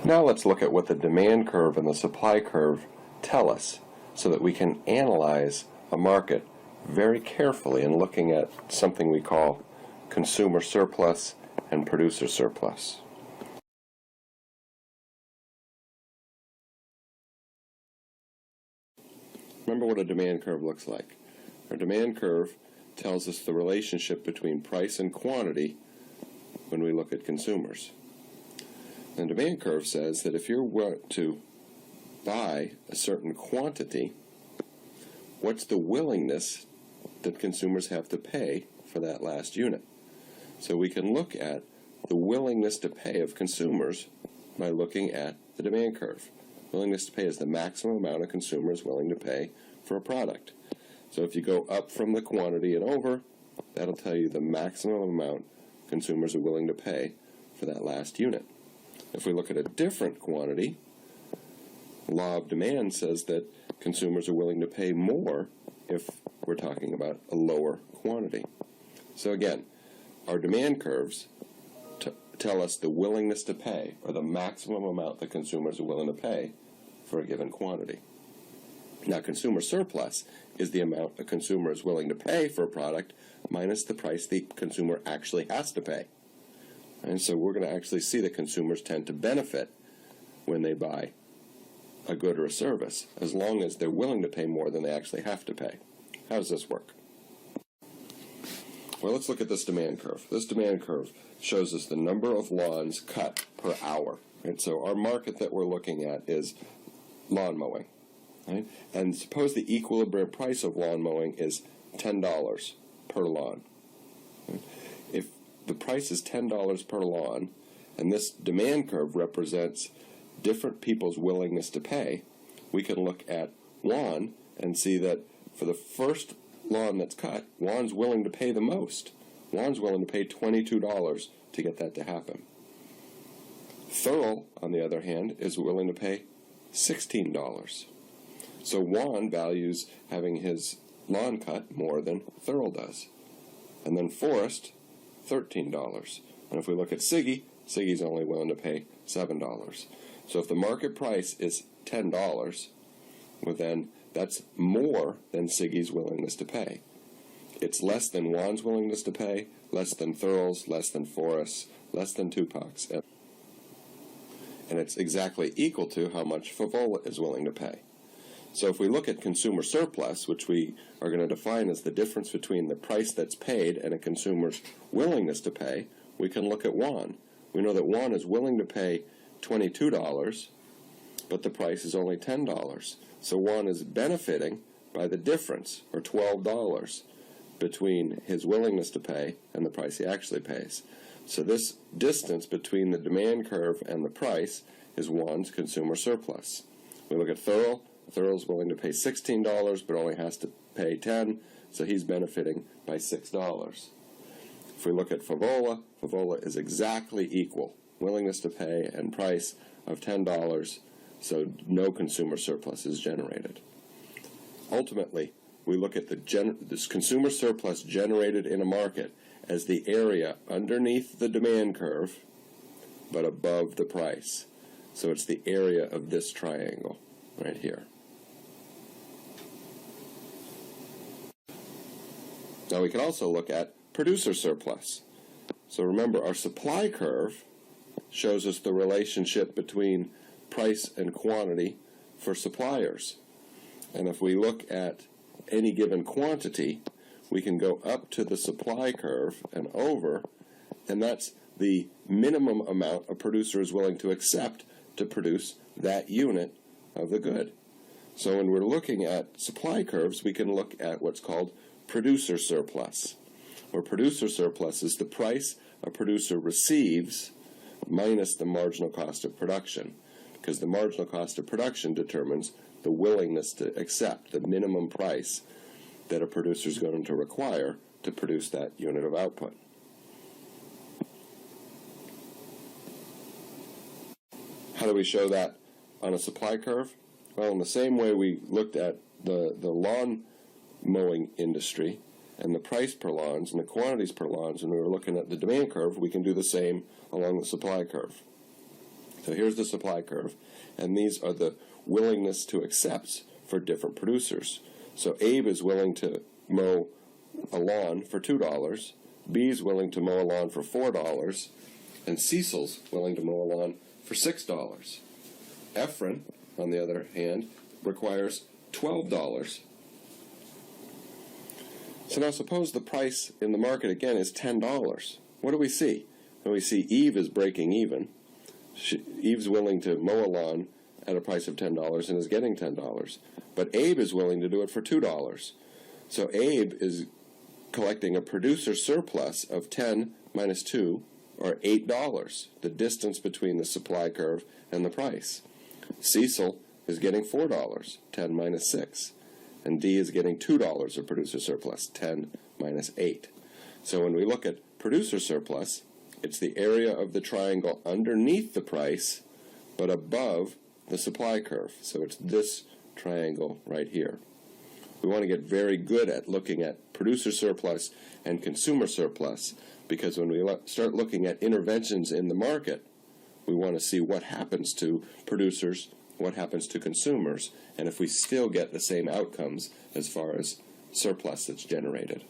Now let's look at what the demand curve and the supply curve tell us so that we can analyze a market very carefully in looking at something we call consumer surplus and producer surplus. Remember what a demand curve looks like. Our demand curve tells us the relationship between price and quantity when we look at consumers. The demand curve says that if you want to buy a certain quantity, what's the willingness that consumers have to pay for that last unit? So we can look at the willingness to pay of consumers by looking at the demand curve. Willingness to pay is the maximum amount a consumer is willing to pay for a product. So if you go up from the quantity and over, that'll tell you the maximum amount consumers are willing to pay for that last unit. If we look at a different quantity, the law of demand says that consumers are willing to pay more if we're talking about a lower quantity. So again, our demand curves tell us the willingness to pay, or the maximum amount that consumers are willing to pay for a given quantity. Now, consumer surplus is the amount a consumer is willing to pay for a product minus the price the consumer actually has to pay. And so we're going to actually see that consumers tend to benefit when they buy a good or a service, as long as they're willing to pay more than they actually have to pay. How does this work? Well, let's look at this demand curve. This demand curve shows us the number of lawns cut per hour. Right? So our market that we're looking at is lawn mowing. Right? And suppose the equilibrium price of lawn mowing is $10 per lawn. Right? If the price is $10 per lawn, and this demand curve represents different people's willingness to pay, we can look at lawn and see that for the first lawn that's cut, lawn's willing to pay the most. Lawn's willing to pay $22 to get that to happen. Thurl, on the other hand, is willing to pay $16. So Juan values having his lawn cut more than Thurl does. And then Forrest, $13. And if we look at Siggy, Siggy's only willing to pay $7. So if the market price is $10, well then that's more than Siggy's willingness to pay. It's less than Juan's willingness to pay, less than Thurl's, less than Forrest's, less than Tupac's. And it's exactly equal to how much Favola is willing to pay. So if we look at consumer surplus, which we are going to define as the difference between the price that's paid and a consumer's willingness to pay, we can look at Juan. We know that Juan is willing to pay $22, but the price is only $10. So Juan is benefiting by the difference, or $12, between his willingness to pay and the price he actually pays. So this distance between the demand curve and the price is Juan's consumer surplus. We look at Thurl. Thurl's willing to pay $16, but only has to pay $10, so he's benefiting by $6. If we look at Favola, Favola is exactly equal. Willingness to pay and price of $10, so no consumer surplus is generated. Ultimately, we look at this consumer surplus generated in a market as the area underneath the demand curve, but above the price. So it's the area of this triangle right here. Now we can also look at producer surplus. So remember, our supply curve shows us the relationship between price and quantity for suppliers. And if we look at any given quantity, we can go up to the supply curve and over, and that's the minimum amount a producer is willing to accept to produce that unit of the good. So when we're looking at supply curves, we can look at what's called producer surplus, where producer surplus is the price a producer receives minus the marginal cost of production, because the marginal cost of production determines the willingness to accept the minimum price that a producer is going to require to produce that unit of output. How do we show that on a supply curve? Well, in the same way we looked at the lawn mowing industry and the price per lawns and the quantities per lawns, and we were looking at the demand curve, we can do the same along the supply curve. So here's the supply curve, and these are the willingness to accept for different producers. So Abe is willing to mow a lawn for $2, B is willing to mow a lawn for $4, and Cecil's willing to mow a lawn for $6. Efren, on the other hand, requires $12. So now suppose the price in the market again is $10. What do we see? Well, we see Eve is breaking even. Eve's willing to mow a lawn at a price of $10 and is getting $10. But Abe is willing to do it for $2. So Abe is collecting a producer surplus of 10 minus 2, or $8, the distance between the supply curve and the price. Cecil is getting $4, 10 minus 6. And D is getting $2 of producer surplus, 10 minus 8. So when we look at producer surplus, it's the area of the triangle underneath the price, but above the supply curve. So it's this triangle right here. We want to get very good at looking at producer surplus and consumer surplus, because when we start looking at interventions in the market, we want to see what happens to producers, what happens to consumers, and if we still get the same outcomes as far as surplus that's generated.